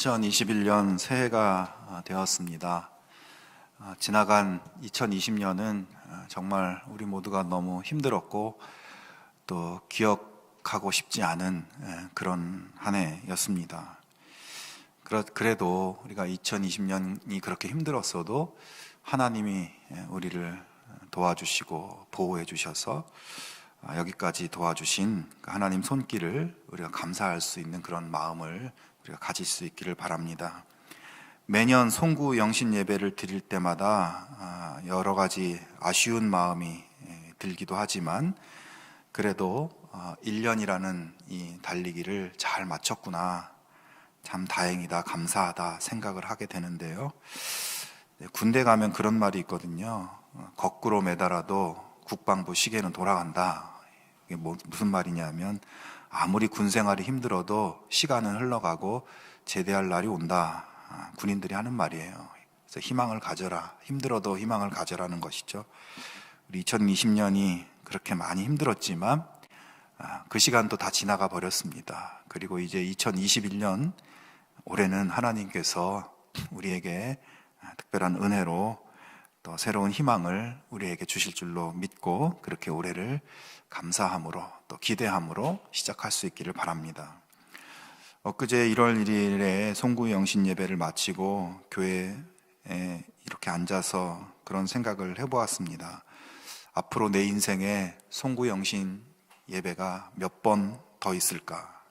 2021년 새해가 되었습니다. 지나간 2020년은 정말 우리 모두가 너무 힘들었고 또 기억하고 싶지 않은 그런 한 해였습니다. 그래도 우리가 2020년이 그렇게 힘들었어도 하나님이 우리를 도와주시고 보호해 주셔서 여기까지 도와주신 하나님 손길을 우리가 감사할 수 있는 그런 마음을 우리가 가질 수 있기를 바랍니다. 매년 송구 영신 예배를 드릴 때마다 여러 가지 아쉬운 마음이 들기도 하지만 그래도 1년이라는 이 달리기를 잘 마쳤구나, 참 다행이다, 감사하다 생각을 하게 되는데요. 군대 가면 그런 말이 있거든요. 거꾸로 매달아도 국방부 시계는 돌아간다. 이게 무슨 말이냐면 아무리 군 생활이 힘들어도 시간은 흘러가고 제대할 날이 온다. 군인들이 하는 말이에요. 그래서 희망을 가져라. 힘들어도 희망을 가져라는 것이죠. 우리 2020년이 그렇게 많이 힘들었지만 그 시간도 다 지나가 버렸습니다. 그리고 이제 2021년 올해는 하나님께서 우리에게 특별한 은혜로 또 새로운 희망을 우리에게 주실 줄로 믿고 그렇게 올해를 감사함으로 또 기대함으로 시작할 수 있기를 바랍니다. 엊그제 1월 1일에 송구 영신 예배를 마치고 교회에 이렇게 앉아서 그런 생각을 해보았습니다. 앞으로 내 인생에 송구 영신 예배가 몇 번 더 있을까?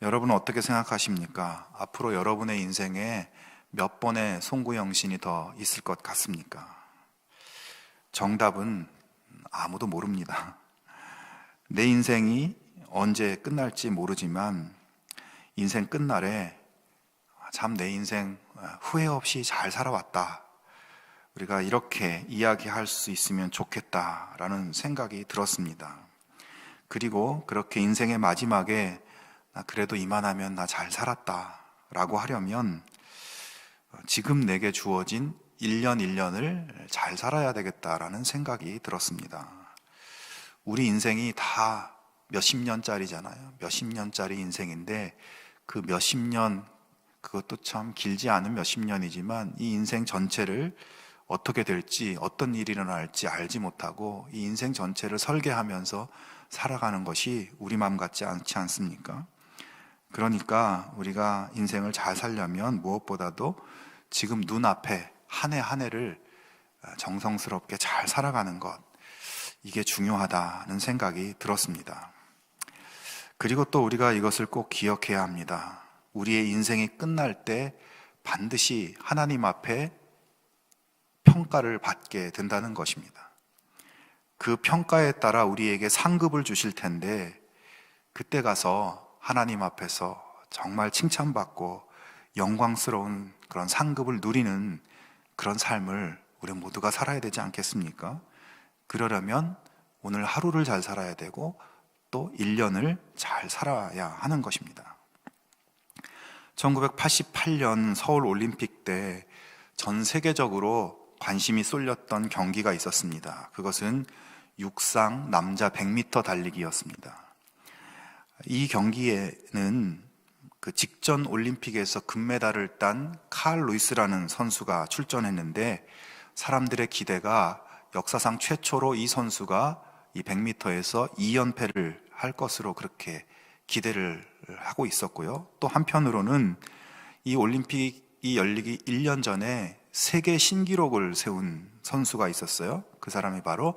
여러분은 어떻게 생각하십니까? 앞으로 여러분의 인생에 몇 번의 송구 영신이 더 있을 것 같습니까? 정답은 아무도 모릅니다. 내 인생이 언제 끝날지 모르지만 인생 끝날에 참 내 인생 후회 없이 잘 살아왔다, 우리가 이렇게 이야기할 수 있으면 좋겠다라는 생각이 들었습니다. 그리고 그렇게 인생의 마지막에 나 그래도 이만하면 나 잘 살았다 라고 하려면 지금 내게 주어진 1년 1년을 잘 살아야 되겠다라는 생각이 들었습니다. 우리 인생이 다 몇십 년짜리잖아요. 몇십 년짜리 인생인데 그 몇십 년, 그것도 참 길지 않은 몇십 년이지만 이 인생 전체를 어떻게 될지, 어떤 일이 일어날지 알지 못하고 이 인생 전체를 설계하면서 살아가는 것이 우리 마음 같지 않지 않습니까? 그러니까 우리가 인생을 잘 살려면 무엇보다도 지금 눈앞에 한 해 한 해를 정성스럽게 잘 살아가는 것, 이게 중요하다는 생각이 들었습니다. 그리고 또 우리가 이것을 꼭 기억해야 합니다. 우리의 인생이 끝날 때 반드시 하나님 앞에 평가를 받게 된다는 것입니다. 그 평가에 따라 우리에게 상급을 주실 텐데 그때 가서 하나님 앞에서 정말 칭찬받고 영광스러운 그런 상급을 누리는 그런 삶을 우리 모두가 살아야 되지 않겠습니까? 그러려면 오늘 하루를 잘 살아야 되고 또 1년을 잘 살아야 하는 것입니다. 1988년 서울 올림픽 때 전 세계적으로 관심이 쏠렸던 경기가 있었습니다. 그것은 육상 남자 100m 달리기였습니다. 이 경기에는 그 직전 올림픽에서 금메달을 딴 칼 루이스라는 선수가 출전했는데 사람들의 기대가 역사상 최초로 이 선수가 이 100m에서 2연패를 할 것으로 그렇게 기대를 하고 있었고요. 또 한편으로는 이 올림픽이 열리기 1년 전에 세계 신기록을 세운 선수가 있었어요. 그 사람이 바로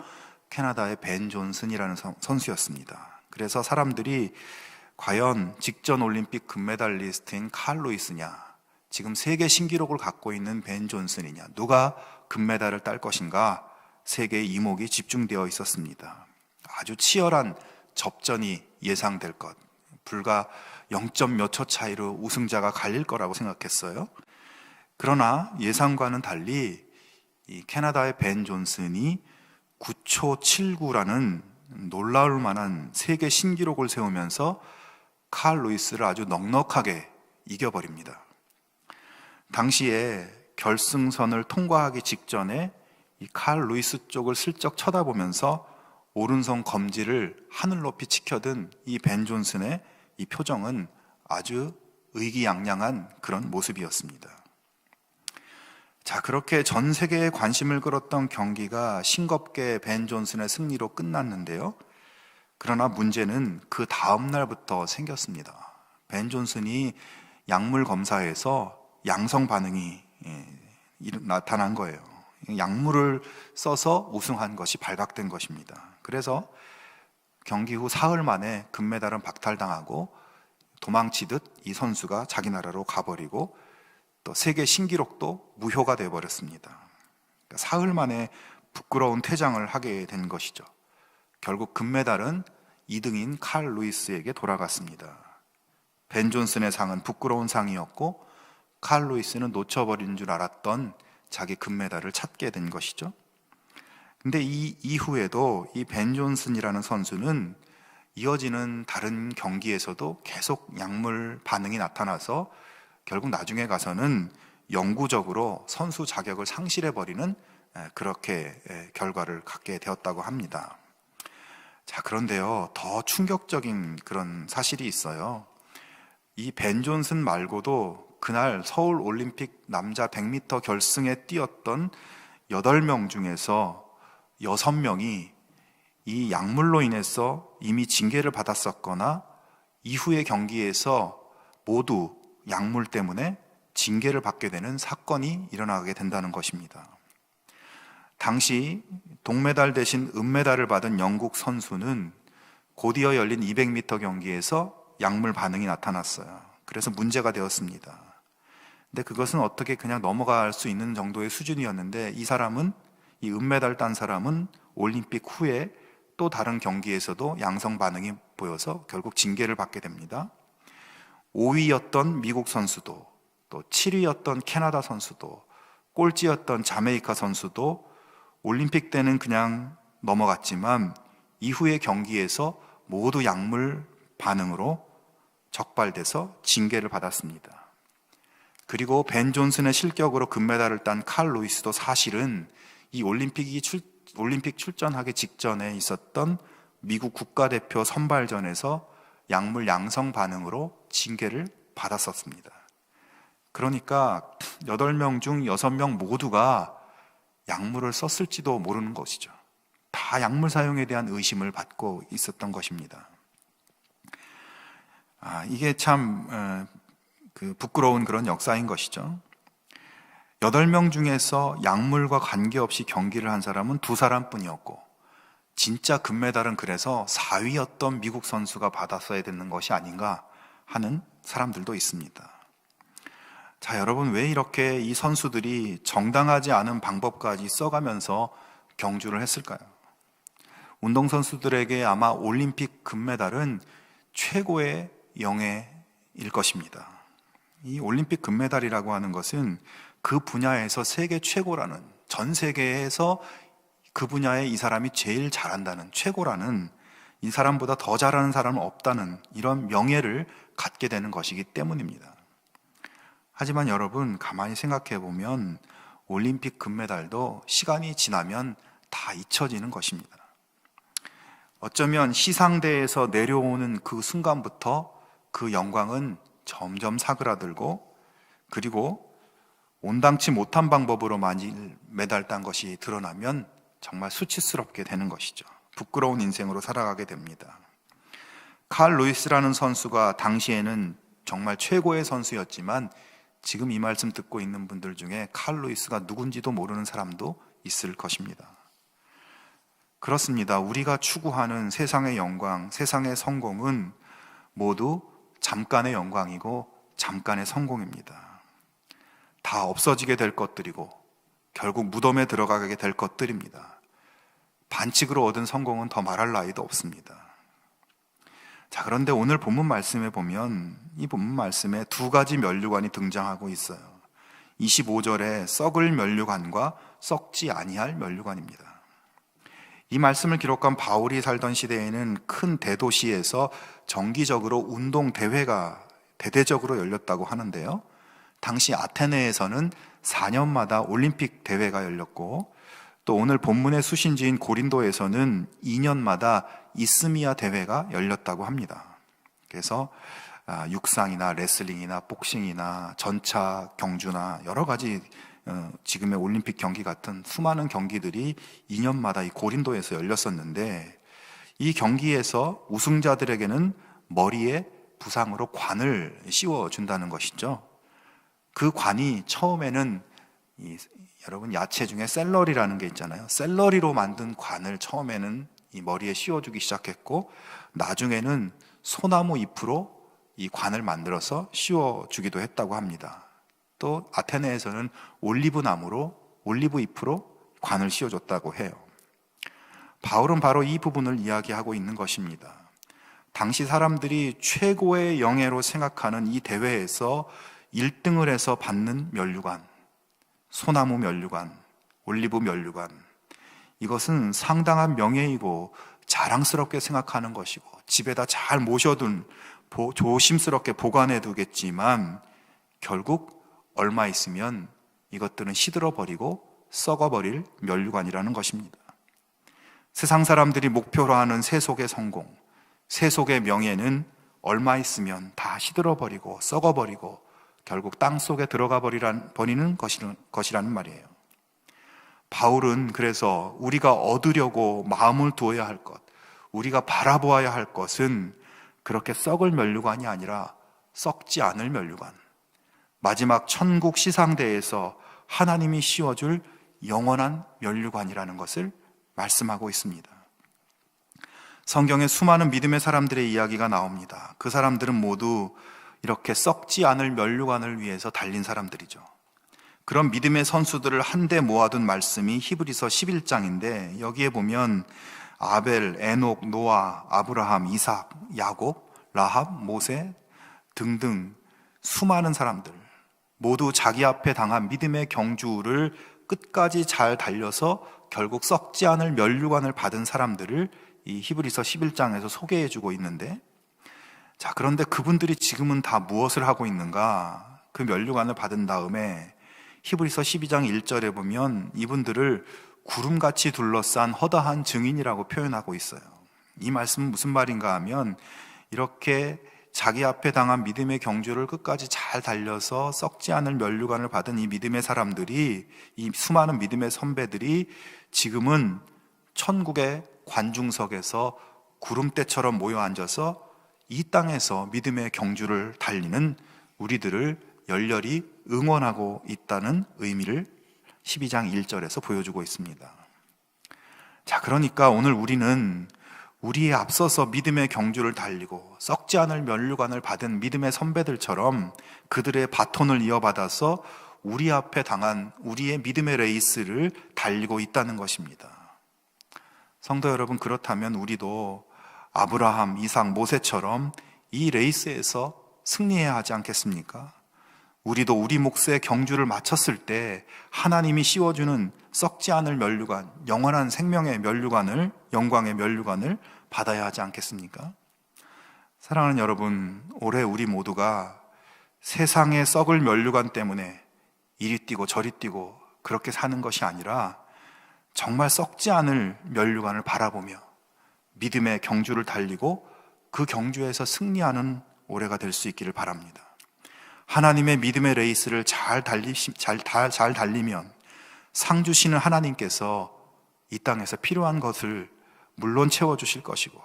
캐나다의 벤 존슨이라는 선수였습니다. 그래서 사람들이 과연 직전 올림픽 금메달리스트인 칼 루이스냐, 지금 세계 신기록을 갖고 있는 벤 존슨이냐, 누가 금메달을 딸 것인가, 세계의 이목이 집중되어 있었습니다. 아주 치열한 접전이 예상될 것, 불과 0점 몇 초 차이로 우승자가 갈릴 거라고 생각했어요. 그러나 예상과는 달리 이 캐나다의 벤 존슨이 9초 79라는 놀라울 만한 세계 신기록을 세우면서 칼 루이스를 아주 넉넉하게 이겨버립니다. 당시에 결승선을 통과하기 직전에 이 칼 루이스 쪽을 슬쩍 쳐다보면서 오른손 검지를 하늘 높이 치켜든 이 벤 존슨의 이 표정은 아주 의기양양한 그런 모습이었습니다. 자, 그렇게 전 세계에 관심을 끌었던 경기가 싱겁게 벤 존슨의 승리로 끝났는데요. 그러나 문제는 그 다음 날부터 생겼습니다. 벤 존슨이 약물 검사에서 양성 반응이 나타난 거예요. 약물을 써서 우승한 것이 발각된 것입니다. 그래서 경기 후 사흘 만에 금메달은 박탈당하고 도망치듯 이 선수가 자기 나라로 가버리고 또 세계 신기록도 무효가 되어버렸습니다. 그러니까 사흘 만에 부끄러운 퇴장을 하게 된 것이죠. 결국 금메달은 2등인 칼 루이스에게 돌아갔습니다. 벤 존슨의 상은 부끄러운 상이었고 칼 루이스는 놓쳐버린 줄 알았던 자기 금메달을 찾게 된 것이죠. 근데 이 이후에도 이 벤 존슨이라는 선수는 이어지는 다른 경기에서도 계속 약물 반응이 나타나서 결국 나중에 가서는 영구적으로 선수 자격을 상실해버리는 그렇게 결과를 갖게 되었다고 합니다. 자, 그런데요, 더 충격적인 그런 사실이 있어요. 이 벤 존슨 말고도 그날 서울 올림픽 남자 100m 결승에 뛰었던 8명 중에서 6명이 이 약물로 인해서 이미 징계를 받았었거나 이후의 경기에서 모두 약물 때문에 징계를 받게 되는 사건이 일어나게 된다는 것입니다. 당시 동메달 대신 은메달을 받은 영국 선수는 곧이어 열린 200m 경기에서 약물 반응이 나타났어요. 그래서 문제가 되었습니다. 근데 그것은 어떻게 그냥 넘어갈 수 있는 정도의 수준이었는데 이 은메달 딴 사람은 올림픽 후에 또 다른 경기에서도 양성 반응이 보여서 결국 징계를 받게 됩니다. 5위였던 미국 선수도 또 7위였던 캐나다 선수도 꼴찌였던 자메이카 선수도 올림픽 때는 그냥 넘어갔지만 이후의 경기에서 모두 약물 반응으로 적발돼서 징계를 받았습니다. 그리고 벤 존슨의 실격으로 금메달을 딴 칼 루이스도 사실은 이 올림픽 출전하기 직전에 있었던 미국 국가대표 선발전에서 약물 양성 반응으로 징계를 받았었습니다. 그러니까 8명 중 6명 모두가 약물을 썼을지도 모르는 것이죠. 다 약물 사용에 대한 의심을 받고 있었던 것입니다. 이게 참 부끄러운 그런 역사인 것이죠. 8명 중에서 약물과 관계없이 경기를 한 사람은 2사람뿐이었고 진짜 금메달은 그래서 4위였던 미국 선수가 받았어야 되는 것이 아닌가 하는 사람들도 있습니다. 자, 여러분, 왜 이렇게 이 선수들이 정당하지 않은 방법까지 써가면서 경주를 했을까요? 운동선수들에게 아마 올림픽 금메달은 최고의 영예일 것입니다. 이 올림픽 금메달이라고 하는 것은 그 분야에서 세계 최고라는, 전 세계에서 그 분야에 이 사람이 제일 잘한다는, 최고라는, 이 사람보다 더 잘하는 사람은 없다는 이런 명예를 갖게 되는 것이기 때문입니다. 하지만 여러분, 가만히 생각해 보면 올림픽 금메달도 시간이 지나면 다 잊혀지는 것입니다. 어쩌면 시상대에서 내려오는 그 순간부터 그 영광은 점점 사그라들고, 그리고 온당치 못한 방법으로 만일 메달 딴 것이 드러나면 정말 수치스럽게 되는 것이죠. 부끄러운 인생으로 살아가게 됩니다. 칼 루이스라는 선수가 당시에는 정말 최고의 선수였지만 지금 이 말씀 듣고 있는 분들 중에 칼 루이스가 누군지도 모르는 사람도 있을 것입니다. 그렇습니다. 우리가 추구하는 세상의 영광, 세상의 성공은 모두 잠깐의 영광이고 잠깐의 성공입니다. 다 없어지게 될 것들이고 결국 무덤에 들어가게 될 것들입니다. 반칙으로 얻은 성공은 더 말할 나위도 없습니다. 자, 그런데 오늘 본문 말씀에 보면 이 본문 말씀에 2가지 면류관이 등장하고 있어요. 25절에 썩을 면류관과 썩지 아니할 면류관입니다. 이 말씀을 기록한 바울이 살던 시대에는 큰 대도시에서 정기적으로 운동 대회가 대대적으로 열렸다고 하는데요. 당시 아테네에서는 4년마다 올림픽 대회가 열렸고, 또 오늘 본문의 수신지인 고린도에서는 2년마다 이스미아 대회가 열렸다고 합니다. 그래서 육상이나 레슬링이나 복싱이나 전차 경주나 여러 가지 지금의 올림픽 경기 같은 수많은 경기들이 2년마다 이 고린도에서 열렸었는데, 이 경기에서 우승자들에게는 머리에 부상으로 관을 씌워준다는 것이죠. 그 관이 처음에는 여러분 야채 중에 샐러리라는 게 있잖아요. 샐러리로 만든 관을 처음에는 이 머리에 씌워주기 시작했고, 나중에는 소나무 잎으로 이 관을 만들어서 씌워주기도 했다고 합니다. 또 아테네에서는 올리브 잎으로 관을 씌워줬다고 해요. 바울은 바로 이 부분을 이야기하고 있는 것입니다. 당시 사람들이 최고의 영예로 생각하는 이 대회에서 1등을 해서 받는 면류관, 소나무 면류관, 올리브 면류관, 이것은 상당한 명예이고 자랑스럽게 생각하는 것이고, 집에다 잘 모셔둔 조심스럽게 보관해 두겠지만 결국 얼마 있으면 이것들은 시들어버리고 썩어버릴 면류관이라는 것입니다. 세상 사람들이 목표로 하는 세속의 성공, 세속의 명예는 얼마 있으면 다 시들어버리고 썩어버리고 결국 땅속에 들어가 버리는 것이라는 말이에요. 바울은 그래서 우리가 얻으려고 마음을 두어야 할 것, 우리가 바라보아야 할 것은 그렇게 썩을 면류관이 아니라 썩지 않을 면류관, 마지막 천국 시상대에서 하나님이 씌워줄 영원한 면류관이라는 것을 말씀하고 있습니다. 성경에 수많은 믿음의 사람들의 이야기가 나옵니다. 그 사람들은 모두 이렇게 썩지 않을 면류관을 위해서 달린 사람들이죠. 그런 믿음의 선수들을 한데 모아둔 말씀이 히브리서 11장인데, 여기에 보면 아벨, 에녹, 노아, 아브라함, 이삭, 야곱, 라합, 모세 등등 수많은 사람들, 모두 자기 앞에 당한 믿음의 경주를 끝까지 잘 달려서 결국 썩지 않을 면류관을 받은 사람들을 이 히브리서 11장에서 소개해주고 있는데, 자, 그런데 그분들이 지금은 다 무엇을 하고 있는가? 그 면류관을 받은 다음에 히브리서 12장 1절에 보면 이분들을 구름같이 둘러싼 허다한 증인이라고 표현하고 있어요. 이 말씀은 무슨 말인가 하면, 이렇게 자기 앞에 당한 믿음의 경주를 끝까지 잘 달려서 썩지 않을 면류관을 받은 이 믿음의 사람들이, 이 수많은 믿음의 선배들이 지금은 천국의 관중석에서 구름대처럼 모여 앉아서 이 땅에서 믿음의 경주를 달리는 우리들을 열렬히 응원하고 있다는 의미를 12장 1절에서 보여주고 있습니다. 자, 그러니까 오늘 우리는 우리에 앞서서 믿음의 경주를 달리고 썩지 않을 면류관을 받은 믿음의 선배들처럼 그들의 바톤을 이어받아서 우리 앞에 당한 우리의 믿음의 레이스를 달리고 있다는 것입니다. 성도 여러분, 그렇다면 우리도 아브라함, 이삭, 모세처럼 이 레이스에서 승리해야 하지 않겠습니까? 우리도 우리 몫의 경주를 마쳤을 때 하나님이 씌워주는 썩지 않을 면류관, 영원한 생명의 면류관을, 영광의 면류관을 받아야 하지 않겠습니까? 사랑하는 여러분, 올해 우리 모두가 세상의 썩을 면류관 때문에 이리 뛰고 저리 뛰고 그렇게 사는 것이 아니라 정말 썩지 않을 면류관을 바라보며 믿음의 경주를 달리고 그 경주에서 승리하는 올해가 될 수 있기를 바랍니다. 하나님의 믿음의 레이스를 잘 달리면 상 주시는 하나님께서 이 땅에서 필요한 것을 물론 채워주실 것이고,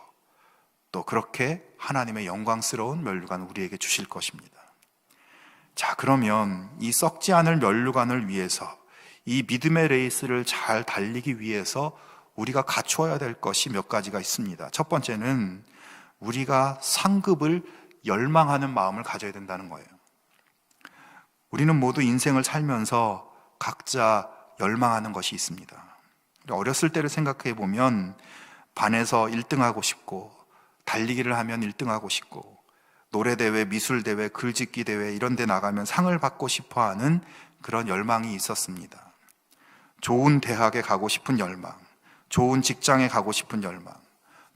또 그렇게 하나님의 영광스러운 면류관 우리에게 주실 것입니다. 자, 그러면 이 썩지 않을 면류관을 위해서, 이 믿음의 레이스를 잘 달리기 위해서 우리가 갖추어야 될 것이 몇 가지가 있습니다. 첫 번째는 우리가 상급을 열망하는 마음을 가져야 된다는 거예요. 우리는 모두 인생을 살면서 각자 열망하는 것이 있습니다. 어렸을 때를 생각해 보면 반에서 1등하고 싶고, 달리기를 하면 1등하고 싶고, 노래대회, 미술대회, 글짓기 대회 이런 데 나가면 상을 받고 싶어 하는 그런 열망이 있었습니다. 좋은 대학에 가고 싶은 열망, 좋은 직장에 가고 싶은 열망,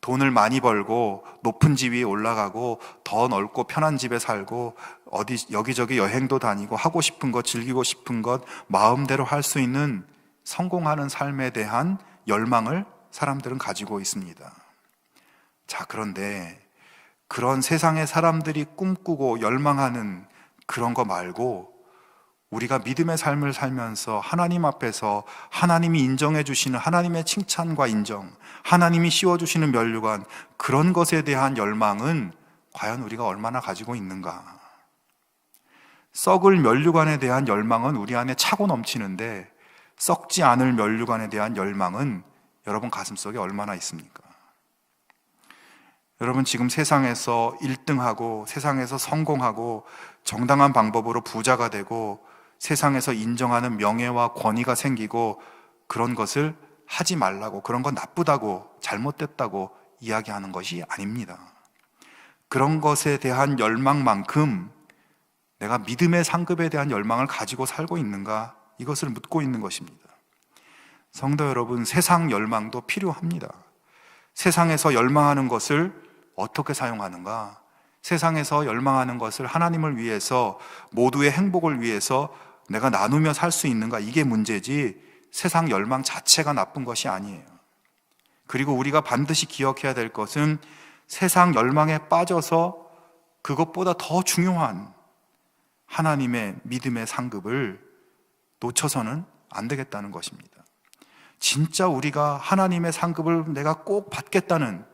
돈을 많이 벌고 높은 집 위에 올라가고 더 넓고 편한 집에 살고 여기저기 여행도 다니고 하고 싶은 것, 즐기고 싶은 것 마음대로 할 수 있는 성공하는 삶에 대한 열망을 사람들은 가지고 있습니다. 자, 그런데 그런 세상의 사람들이 꿈꾸고 열망하는 그런 거 말고 우리가 믿음의 삶을 살면서 하나님 앞에서 하나님이 인정해 주시는 하나님의 칭찬과 인정, 하나님이 씌워주시는 면류관, 그런 것에 대한 열망은 과연 우리가 얼마나 가지고 있는가? 썩을 면류관에 대한 열망은 우리 안에 차고 넘치는데 썩지 않을 면류관에 대한 열망은 여러분 가슴속에 얼마나 있습니까? 여러분 지금 세상에서 1등하고 세상에서 성공하고 정당한 방법으로 부자가 되고 세상에서 인정하는 명예와 권위가 생기고 그런 것을 하지 말라고, 그런 건 나쁘다고, 잘못됐다고 이야기하는 것이 아닙니다. 그런 것에 대한 열망만큼 내가 믿음의 상급에 대한 열망을 가지고 살고 있는가, 이것을 묻고 있는 것입니다. 성도 여러분, 세상 열망도 필요합니다. 세상에서 열망하는 것을 어떻게 사용하는가? 세상에서 열망하는 것을 하나님을 위해서, 모두의 행복을 위해서 내가 나누며 살 수 있는가? 이게 문제지 세상 열망 자체가 나쁜 것이 아니에요. 그리고 우리가 반드시 기억해야 될 것은 세상 열망에 빠져서 그것보다 더 중요한 하나님의 믿음의 상급을 놓쳐서는 안 되겠다는 것입니다. 진짜 우리가 하나님의 상급을 내가 꼭 받겠다는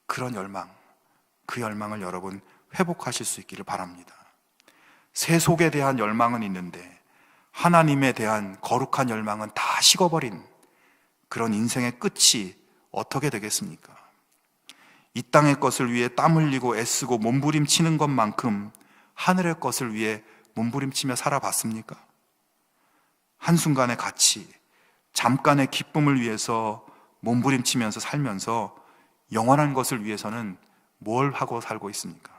그런 열망, 그 열망을 여러분 회복하실 수 있기를 바랍니다. 세속에 대한 열망은 있는데 하나님에 대한 거룩한 열망은 다 식어버린 그런 인생의 끝이 어떻게 되겠습니까? 이 땅의 것을 위해 땀 흘리고 애쓰고 몸부림치는 것만큼 하늘의 것을 위해 몸부림치며 살아봤습니까? 한순간의 가치, 잠깐의 기쁨을 위해서 몸부림치면서 살면서 영원한 것을 위해서는 뭘 하고 살고 있습니까?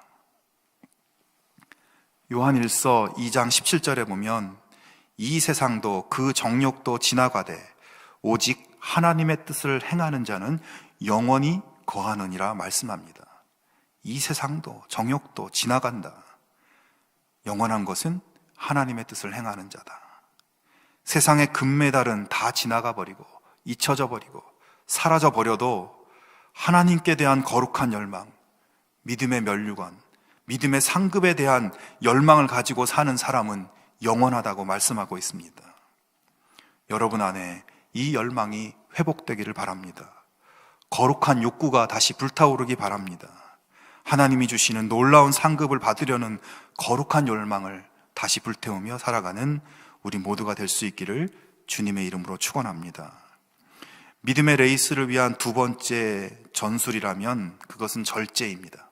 요한일서 2장 17절에 보면 이 세상도 그 정욕도 지나가되 오직 하나님의 뜻을 행하는 자는 영원히 거하느니라 말씀합니다. 이 세상도 정욕도 지나간다. 영원한 것은 하나님의 뜻을 행하는 자다. 세상의 금메달은 다 지나가 버리고 잊혀져 버리고 사라져 버려도 하나님께 대한 거룩한 열망, 믿음의 면류관, 믿음의 상급에 대한 열망을 가지고 사는 사람은 영원하다고 말씀하고 있습니다. 여러분 안에 이 열망이 회복되기를 바랍니다. 거룩한 욕구가 다시 불타오르기 바랍니다. 하나님이 주시는 놀라운 상급을 받으려는 거룩한 열망을 다시 불태우며 살아가는 우리 모두가 될 수 있기를 주님의 이름으로 축원합니다. 믿음의 레이스를 위한 두 번째 전술이라면 그것은 절제입니다.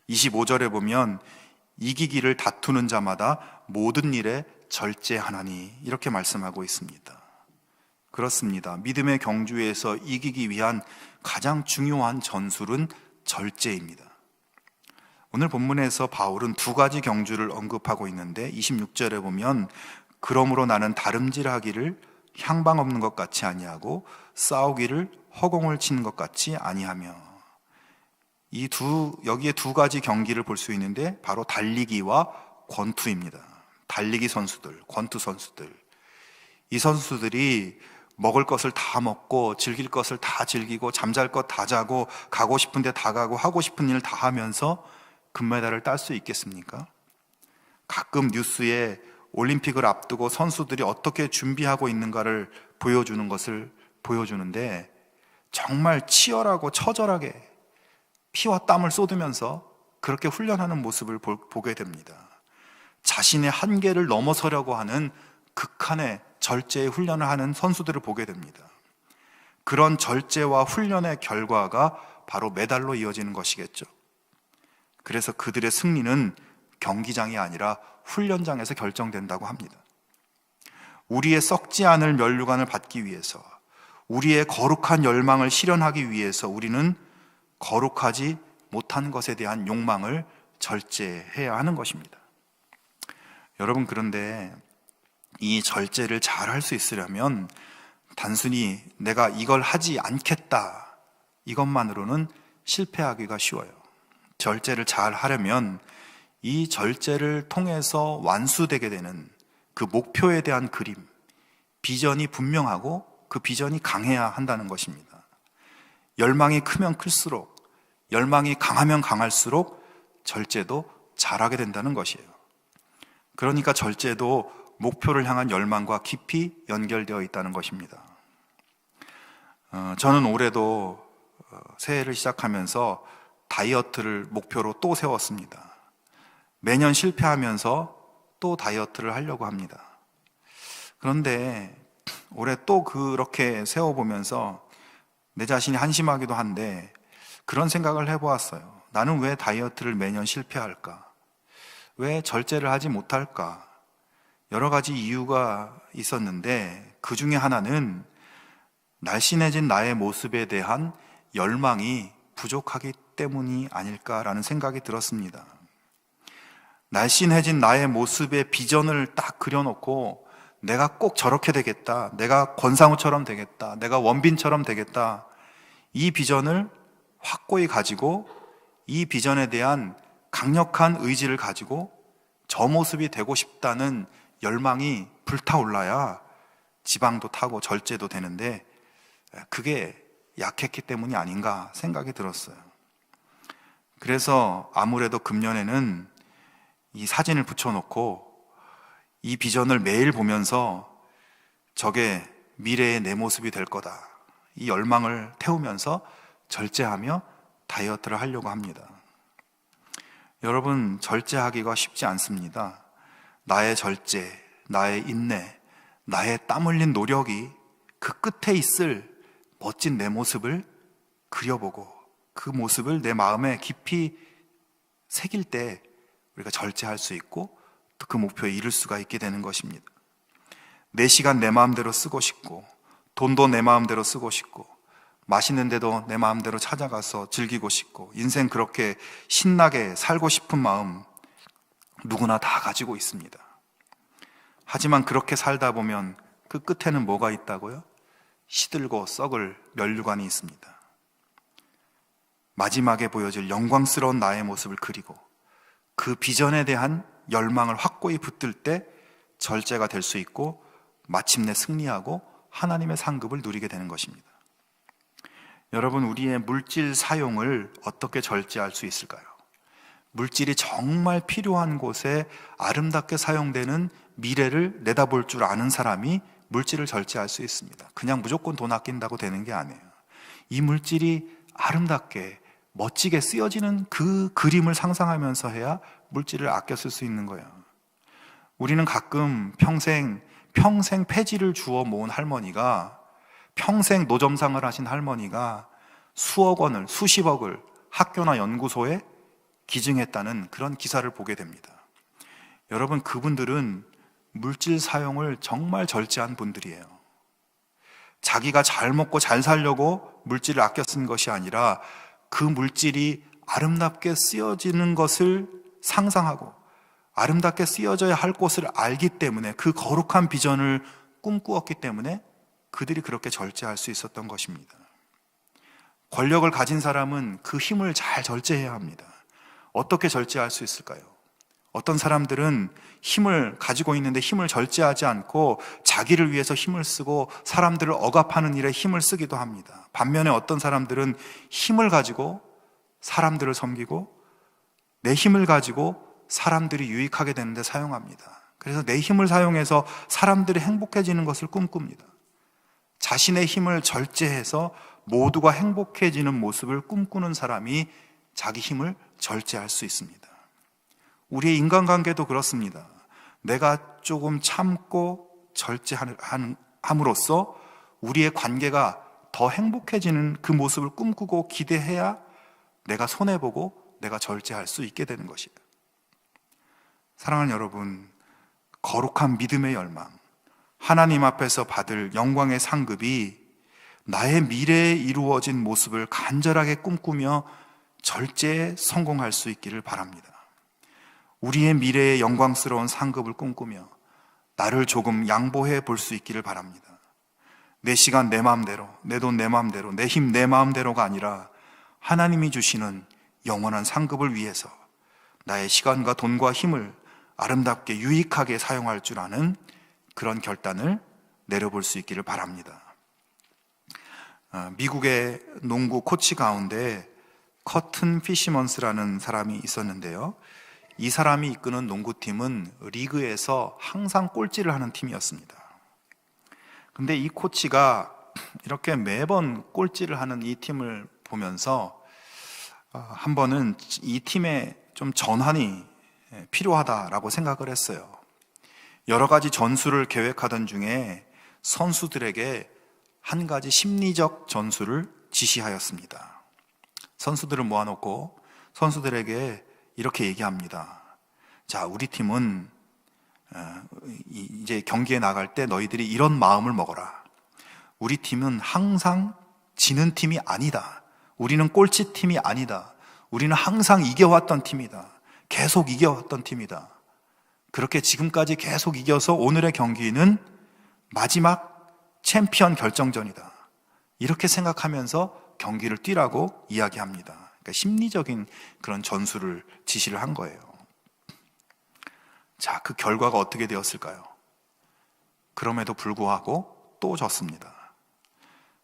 25절에 보면 이기기를 다투는 자마다 모든 일에 절제하나니 이렇게 말씀하고 있습니다. 그렇습니다. 믿음의 경주에서 이기기 위한 가장 중요한 전술은 절제입니다. 오늘 본문에서 바울은 두 가지 경주를 언급하고 있는데 26절에 보면 그러므로 나는 다름질하기를 향방 없는 것 같이 아니하고 싸우기를 허공을 치는 것 같이 아니하며, 여기에 두 가지 경기를 볼 수 있는데 바로 달리기와 권투입니다. 달리기 선수들, 권투 선수들, 이 선수들이 먹을 것을 다 먹고 즐길 것을 다 즐기고 잠잘 것 다 자고 가고 싶은 데 다 가고 하고 싶은 일 다 하면서 금메달을 딸 수 있겠습니까? 가끔 뉴스에 올림픽을 앞두고 선수들이 어떻게 준비하고 있는가를 보여주는 것을 보여주는데 정말 치열하고 처절하게 피와 땀을 쏟으면서 그렇게 훈련하는 모습을 보게 됩니다. 자신의 한계를 넘어서려고 하는 극한의 절제의 훈련을 하는 선수들을 보게 됩니다. 그런 절제와 훈련의 결과가 바로 메달로 이어지는 것이겠죠. 그래서 그들의 승리는 경기장이 아니라 훈련장에서 결정된다고 합니다. 우리의 썩지 않을 면류관을 받기 위해서, 우리의 거룩한 열망을 실현하기 위해서 우리는 거룩하지 못한 것에 대한 욕망을 절제해야 하는 것입니다. 여러분, 그런데 이 절제를 잘 할 수 있으려면 단순히 내가 이걸 하지 않겠다, 이것만으로는 실패하기가 쉬워요. 절제를 잘 하려면 이 절제를 통해서 완수되게 되는 그 목표에 대한 그림, 비전이 분명하고 그 비전이 강해야 한다는 것입니다. 열망이 크면 클수록 열망이 강하면 강할수록 절제도 잘하게 된다는 것이에요. 그러니까 절제도 목표를 향한 열망과 깊이 연결되어 있다는 것입니다. 저는 올해도 새해를 시작하면서 다이어트를 목표로 또 세웠습니다. 매년 실패하면서 또 다이어트를 하려고 합니다. 그런데 올해 또 그렇게 세워보면서 내 자신이 한심하기도 한데 그런 생각을 해보았어요. 나는 왜 다이어트를 매년 실패할까? 왜 절제를 하지 못할까? 여러 가지 이유가 있었는데 그 중에 하나는 날씬해진 나의 모습에 대한 열망이 부족하기 때문이 아닐까라는 생각이 들었습니다. 날씬해진 나의 모습의 비전을 딱 그려놓고 내가 꼭 저렇게 되겠다, 내가 권상우처럼 되겠다, 내가 원빈처럼 되겠다, 이 비전을 확고히 가지고 이 비전에 대한 강력한 의지를 가지고 저 모습이 되고 싶다는 열망이 불타올라야 지방도 타고 절제도 되는데 그게 약했기 때문이 아닌가 생각이 들었어요. 그래서 아무래도 금년에는 이 사진을 붙여놓고 이 비전을 매일 보면서 저게 미래의 내 모습이 될 거다, 이 열망을 태우면서 절제하며 다이어트를 하려고 합니다. 여러분, 절제하기가 쉽지 않습니다. 나의 절제, 나의 인내, 나의 땀 흘린 노력이 그 끝에 있을 멋진 내 모습을 그려보고 그 모습을 내 마음에 깊이 새길 때 우리가 절제할 수 있고 또 그 목표에 이룰 수가 있게 되는 것입니다. 내 시간 내 마음대로 쓰고 싶고, 돈도 내 마음대로 쓰고 싶고, 맛있는 데도 내 마음대로 찾아가서 즐기고 싶고, 인생 그렇게 신나게 살고 싶은 마음 누구나 다 가지고 있습니다. 하지만 그렇게 살다 보면 그 끝에는 뭐가 있다고요? 시들고 썩을 면류관이 있습니다. 마지막에 보여질 영광스러운 나의 모습을 그리고 그 비전에 대한 열망을 확고히 붙들 때 절제가 될 수 있고 마침내 승리하고 하나님의 상급을 누리게 되는 것입니다. 여러분, 우리의 물질 사용을 어떻게 절제할 수 있을까요? 물질이 정말 필요한 곳에 아름답게 사용되는 미래를 내다볼 줄 아는 사람이 물질을 절제할 수 있습니다. 그냥 무조건 돈 아낀다고 되는 게 아니에요. 이 물질이 아름답게 멋지게 쓰여지는 그 그림을 상상하면서 해야 물질을 아껴 쓸 수 있는 거예요. 우리는 가끔 평생 폐지를 주워 모은 할머니가, 평생 노점상을 하신 할머니가 수억 원을, 수십억을 학교나 연구소에 기증했다는 그런 기사를 보게 됩니다. 여러분, 그분들은 물질 사용을 정말 절제한 분들이에요. 자기가 잘 먹고 잘 살려고 물질을 아껴 쓴 것이 아니라 그 물질이 아름답게 쓰여지는 것을 상상하고 아름답게 쓰여져야 할 곳을 알기 때문에, 그 거룩한 비전을 꿈꾸었기 때문에 그들이 그렇게 절제할 수 있었던 것입니다. 권력을 가진 사람은 그 힘을 잘 절제해야 합니다. 어떻게 절제할 수 있을까요? 어떤 사람들은 힘을 가지고 있는데 힘을 절제하지 않고 자기를 위해서 힘을 쓰고 사람들을 억압하는 일에 힘을 쓰기도 합니다. 반면에 어떤 사람들은 힘을 가지고 사람들을 섬기고 내 힘을 가지고 사람들이 유익하게 되는데 사용합니다. 그래서 내 힘을 사용해서 사람들이 행복해지는 것을 꿈꿉니다. 자신의 힘을 절제해서 모두가 행복해지는 모습을 꿈꾸는 사람이 자기 힘을 절제할 수 있습니다. 우리의 인간관계도 그렇습니다. 내가 조금 참고 절제함으로써 우리의 관계가 더 행복해지는 그 모습을 꿈꾸고 기대해야 내가 손해보고 내가 절제할 수 있게 되는 것이에요. 사랑하는 여러분, 거룩한 믿음의 열망, 하나님 앞에서 받을 영광의 상급이 나의 미래에 이루어진 모습을 간절하게 꿈꾸며 절제에 성공할 수 있기를 바랍니다. 우리의 미래의 영광스러운 상급을 꿈꾸며 나를 조금 양보해 볼 수 있기를 바랍니다. 내 시간 내 마음대로, 내 돈 내 마음대로, 내 힘 내 마음대로가 아니라 하나님이 주시는 영원한 상급을 위해서 나의 시간과 돈과 힘을 아름답게 유익하게 사용할 줄 아는 그런 결단을 내려볼 수 있기를 바랍니다. 미국의 농구 코치 가운데 커튼 피시먼스라는 사람이 있었는데요. 이 사람이 이끄는 농구팀은 리그에서 항상 꼴찌를 하는 팀이었습니다. 근데 이 코치가 이렇게 매번 꼴찌를 하는 이 팀을 보면서 한 번은 이 팀에 좀 전환이 필요하다라고 생각을 했어요. 여러 가지 전술을 계획하던 중에 선수들에게 한 가지 심리적 전술을 지시하였습니다. 선수들을 모아놓고 선수들에게 이렇게 얘기합니다. 자, 우리 팀은 이제 경기에 나갈 때 너희들이 이런 마음을 먹어라. 우리 팀은 항상 지는 팀이 아니다. 우리는 꼴찌 팀이 아니다. 우리는 항상 이겨왔던 팀이다. 계속 이겨왔던 팀이다. 그렇게 지금까지 계속 이겨서 오늘의 경기는 마지막 챔피언 결정전이다. 이렇게 생각하면서 경기를 뛰라고 이야기합니다. 그러니까 심리적인 그런 전술을 지시를 한 거예요. 자, 그 결과가 어떻게 되었을까요? 그럼에도 불구하고 또 졌습니다.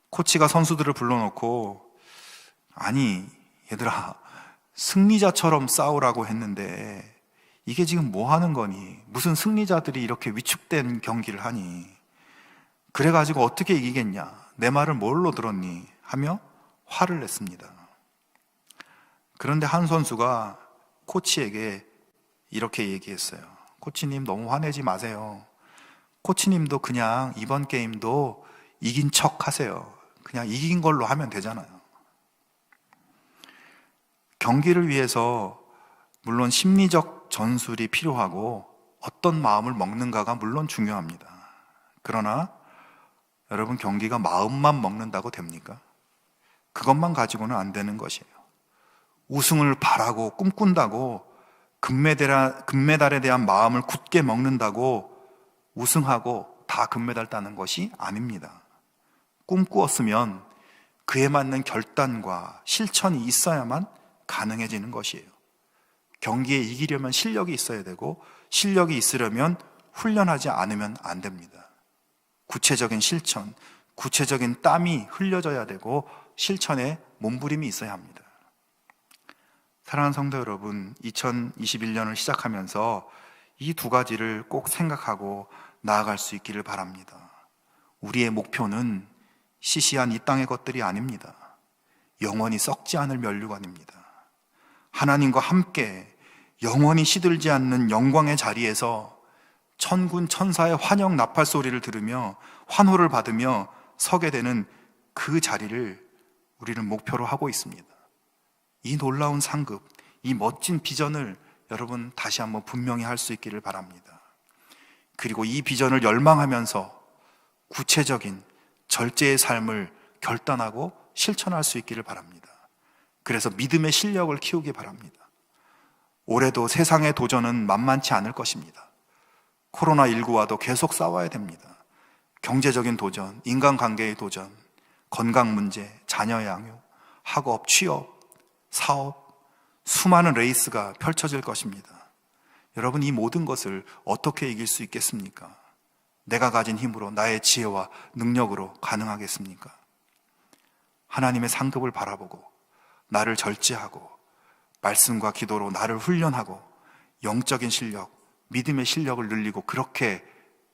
코치가 선수들을 불러놓고, 아니 얘들아, 승리자처럼 싸우라고 했는데 이게 지금 뭐 하는 거니? 무슨 승리자들이 이렇게 위축된 경기를 하니? 그래가지고 어떻게 이기겠냐? 내 말을 뭘로 들었니? 하며 화를 냈습니다. 그런데 한 선수가 코치에게 이렇게 얘기했어요. 코치님, 너무 화내지 마세요. 코치님도 그냥 이번 게임도 이긴 척 하세요. 그냥 이긴 걸로 하면 되잖아요. 경기를 위해서 물론 심리적 전술이 필요하고 어떤 마음을 먹는가가 물론 중요합니다. 그러나 여러분, 경기가 마음만 먹는다고 됩니까? 그것만 가지고는 안 되는 것이에요. 우승을 바라고 꿈꾼다고 금메달에 대한 마음을 굳게 먹는다고 우승하고 다 금메달 따는 것이 아닙니다. 꿈꾸었으면 그에 맞는 결단과 실천이 있어야만 가능해지는 것이에요. 경기에 이기려면 실력이 있어야 되고, 실력이 있으려면 훈련하지 않으면 안 됩니다. 구체적인 실천, 구체적인 땀이 흘려져야 되고 실천에 몸부림이 있어야 합니다. 사랑하는 성도 여러분, 2021년을 시작하면서 이 두 가지를 꼭 생각하고 나아갈 수 있기를 바랍니다. 우리의 목표는 시시한 이 땅의 것들이 아닙니다. 영원히 썩지 않을 면류관입니다. 하나님과 함께 영원히 시들지 않는 영광의 자리에서 천군 천사의 환영 나팔 소리를 들으며 환호를 받으며 서게 되는 그 자리를 우리는 목표로 하고 있습니다. 이 놀라운 상급, 이 멋진 비전을 여러분 다시 한번 분명히 할 수 있기를 바랍니다. 그리고 이 비전을 열망하면서 구체적인 절제의 삶을 결단하고 실천할 수 있기를 바랍니다. 그래서 믿음의 실력을 키우기 바랍니다. 올해도 세상의 도전은 만만치 않을 것입니다. 코로나19와도 계속 싸워야 됩니다. 경제적인 도전, 인간관계의 도전, 건강 문제, 자녀 양육, 학업, 취업, 사업, 수많은 레이스가 펼쳐질 것입니다. 여러분, 이 모든 것을 어떻게 이길 수 있겠습니까? 내가 가진 힘으로, 나의 지혜와 능력으로 가능하겠습니까? 하나님의 상급을 바라보고 나를 절제하고 말씀과 기도로 나를 훈련하고 영적인 실력, 믿음의 실력을 늘리고 그렇게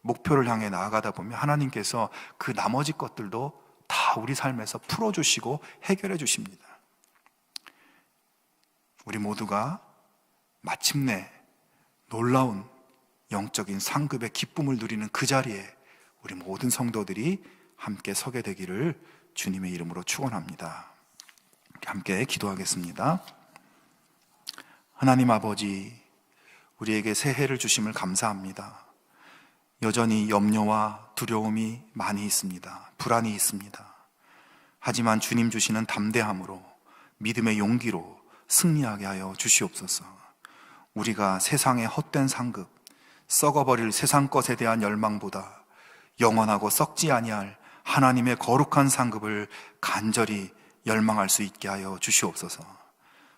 목표를 향해 나아가다 보면 하나님께서 그 나머지 것들도 다 우리 삶에서 풀어주시고 해결해 주십니다. 우리 모두가 마침내 놀라운 영적인 상급의 기쁨을 누리는 그 자리에 우리 모든 성도들이 함께 서게 되기를 주님의 이름으로 축원합니다. 함께 기도하겠습니다. 하나님 아버지, 우리에게 새해를 주심을 감사합니다. 여전히 염려와 두려움이 많이 있습니다. 불안이 있습니다. 하지만 주님 주시는 담대함으로, 믿음의 용기로 승리하게 하여 주시옵소서. 우리가 세상의 헛된 상급, 썩어버릴 세상 것에 대한 열망보다 영원하고 썩지 아니할 하나님의 거룩한 상급을 간절히 열망할 수 있게 하여 주시옵소서.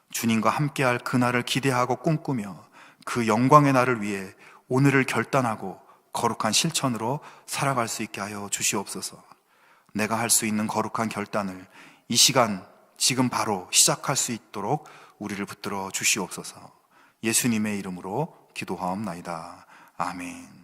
주님과 함께할 그날을 기대하고 꿈꾸며 그 영광의 날을 위해 오늘을 결단하고 거룩한 실천으로 살아갈 수 있게 하여 주시옵소서. 내가 할 수 있는 거룩한 결단을 이 시간 지금 바로 시작할 수 있도록 우리를 붙들어 주시옵소서. 예수님의 이름으로 기도하옵나이다. 아멘.